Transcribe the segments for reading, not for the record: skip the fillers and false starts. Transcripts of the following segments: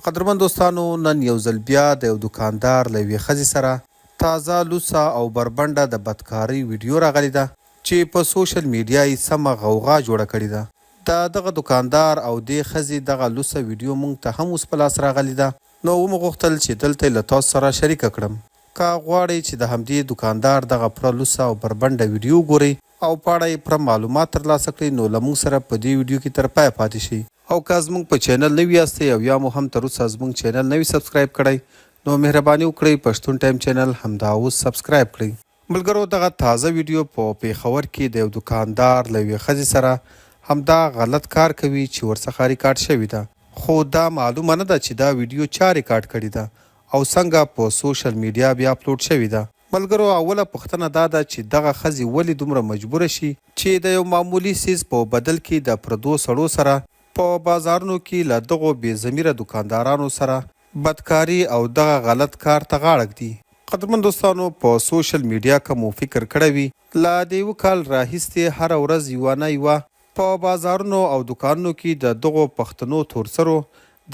قدرمن دوستانو نن یو ځل بیا د یو دکاندار له یوې ښځې سره تازه لوڅه او بربنډه د بدکارۍ ویډیو راغلی ده چې په سوشل میډیا یې سمه غوغا جوړه کړې ده. د دغه دکاندار او دې ښځې دغه لوڅه ویډیو موږ ته هم اوس په لاس راغلی ده، نو ومو غوښتل چې دلته یې له تاسو سره شریکه کړم. که غواړئ چې د همدې دکاندار دغه پوره لوڅه او بربنډه ویډیو وګورئ او په اړه یې پوره معلومات ترلاسه کړئ، نو له موږ سره په دې ویډیو کې تر پایه پاتې شئ. او که زموږ په چینل نوي یاستئ او یا مو هم تر اوسه زموږ چینل نوي سبسکرایب کړی، نو مهرباني وکړئ پښتون ټایم چینل همدا اوس سبسکرایب کړئ. ملګرو، دغه تازه ویډیو په پیښور کې د یو دکاندار له یوې ښځې سره همدا غلط کار کوي چې ورڅخه ریکارډ شوې ده، خو دا معلومه نه ده چې دا ویډیو چا ریکارډ کړې ده او څنګه په سوشل میډیا بیا اپلوډ شوې ده. ملګرو، اوله پوښتنه دا ده چې دغه ښځې ولې دومره مجبوره شي چې د یو معمولي څیز په بدل کې د پردو سړو سره په بازارونو کې له دغو بې ضمیره دکاندارانو سره بدکاري او دغه غلط کار ته غاړه ږدي. قدرمن دوستانو، په سوشل میډیا که مو فکر کړی وي له د یوه کال راهیسې هره ورځ یوه نه یوه په بازارونو او دکانونو کې د دغو پښتنو تورسرو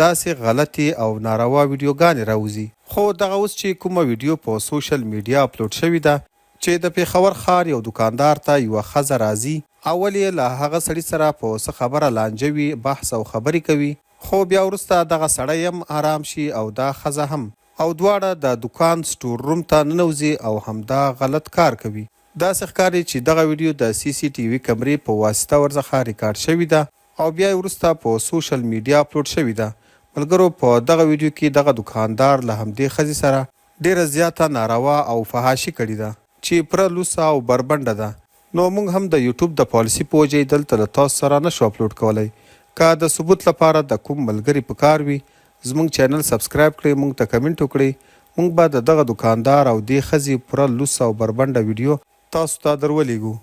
داسې غلطې او ناروا ویډیوګانې راوځي. خو دغه اوس چې کومه ویډیو په سوشل میډیا اپلوډ شوې ده چې د پیښور ښار یو دکاندار ته یوه ښځه راځي، اول یې له هغه سړي سره په څه خبره لانجه وي، بحث او خبرې کوي، خو بیا وروسته دغه سړی هم آرام شي او دا ښځه هم، او دواړه د دکان سټور روم ته ننوځي او همدا غلط کار کوي. داسې ښکاري چې دغه ویډیو د سی سی ټي وي کمرې په واسطه ورڅخه ریکارډ شوې ده او بیا یې وروسته په سوشل میډیا اپلوډ شوې ده. ملګرو، په دغه ویډیو کې دغه دکاندار له همدې ښځې سره ډیره زیاته ناروا او فحاشي کړې ده چې پوره لوڅه او بربنډه ده. نو موږ هم د یوټیوب د پالیسي په وجې دلته له تاسو سره نشو اپلوډ کولی. که د ثبوت لپاره د کوم ملګري په کار وي زموږ چینل سبسکرایب کړئ، موږ ته کمنټ وکړئ، موږ به د دغه دکاندار او دې ښځې پوره لوڅه او بربنډه ویډیو تاسو ته درولېږو.